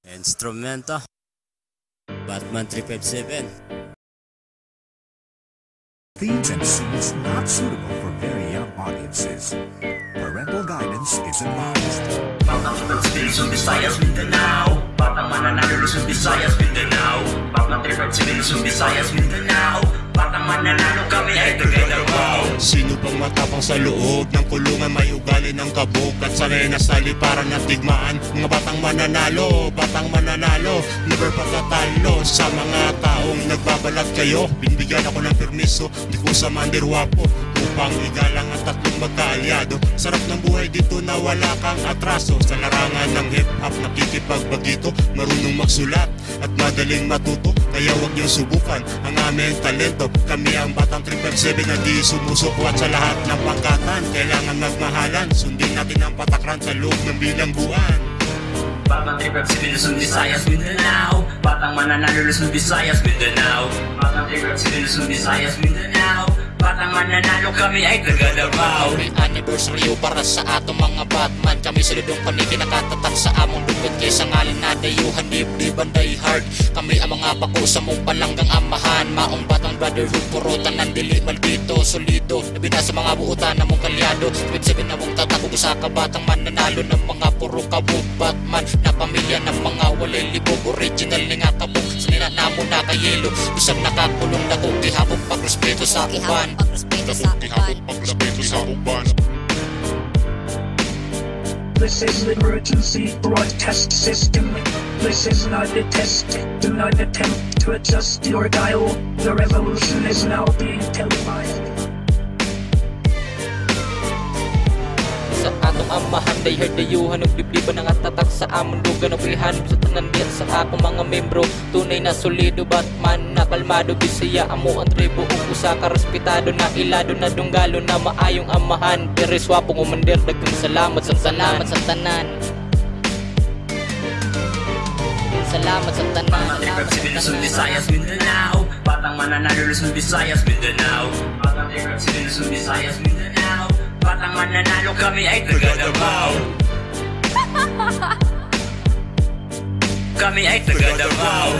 Instrumento Batman 357. Themes and scenes not suitable for very young audiences. Parental guidance is advised. Batang Luzon, Visayas, Mindanao. Batang Mananalo, Luzon, Visayas, Mindanao. Batang 357, Luzon, Visayas, Mindanao. Batang Mananalo, kami ay taga-Davao. Sino pang matapang sa loob ng kulungan, may ugali ng kabog at sanay na sa liparan ng tigmaan. Mga batang mananalo, never patatalo sa mga taong nagbabalat kayo. Binibigyan ako ng permiso, di ko sa mandirwapo upang igalang ang tatlong magkaalyado. Sarap ng buhay dito na wala kang atraso. Sa larangan ng hip-hop nakikipagbagito, marunong magsulat at madaling matuto. Kaya huwag niyong subukan ang aming talento. Kami ang batang 357 na di sumusuko at sa lahat ng pangkatan kailangan magmahalan. Sundin natin ang patakran sa loob ng bilangguan. Batang 357, Luzon, Visayas, Mindanao. Batang Mananalo, Luzon, Visayas, Mindanao. Batang 357, Luzon, Visayas, Mindanao. Batang Mananalo, kami ay taga-Davao. May anibersaryo para sa atong mga Batman. Kami sa ludong panigin nakatatak sa among lupit. Kaysa ngalan na dayuhan, dibdiban die hard. Kami ang mga bako sa mong palanggang amahan. Maong batang brotherhood, purutan ng dili maldito, solido. Nabina sa mga buutan na mong kalyado. 357 na mong tatakog sa kabatang mananalo ng mga puro kabog Batman. Na pamilya ng mga walay libog. Original ni nga kabog, sanila na mo na kayelo. Isang nakakulong na kong kihabog pagrespeto sa uban. This is the emergency broadcast system. This is not a test. Do not attempt to adjust your dial. The revolution is now being televised. Sa atong amahan, dayhard dayuhan ug dibdiban ang atatak sa among lugar na prihan. Sa tanan diyan sa akong mga membro, tunay na solido Batman na kalmado. Bisaya amo ang tribo ug usa ka respetado na ilado na dunggalo na maayong amahan. Pero swapong umander, daghang salamat sa tanan. Salamat sa tanan. Batang 357, Luzon, Visayas, Mindanao. Batang Mananalo, Luzon, Visayas, Mindanao. Batang 357, Luzon, Visayas, Mindanao. Batang Mananalo, kami ay taga-Davao. Kami ay taga-Davao.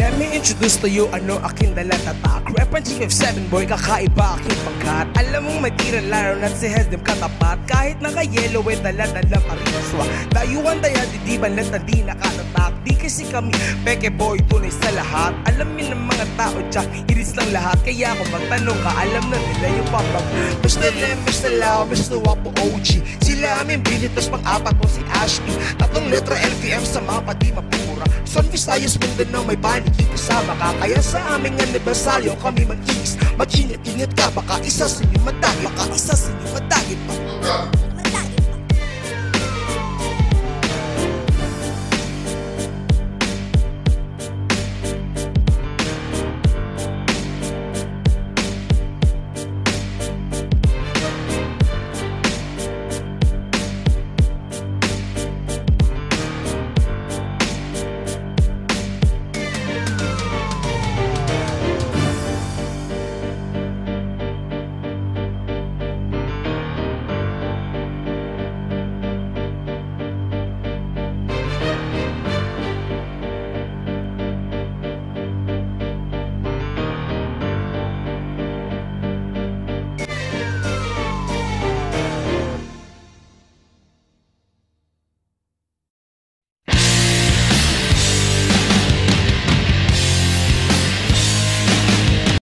Let me introduce to you ano aking dalatatak. Rap ang 357 boy, kakaiba aking pangkat. Alam mong matira laro na si Hesdem katapat. Kahit naka-yellow eh dala-dala pa rin aswa. Dayuan daya didiban lang na di nakatatak. Di kasi kami peke boy, tunay sa lahat. Alamin ng mga tao dyan, iris lang lahat. Kaya kung magtanong ka, alam na nila yung papag. Mr. Lem, Mr. Lau, Mr. Wapo OG. Sila aming binitos pang-apat mo si Ashley. Tatlong letra LVM sa mapa di mapura. Son Visayas, Mindanao, may panig kasama ka. Kaya sa aming anibersaryo kami mag-iis. Mag-init-init ka, baka isa sa inyo madali.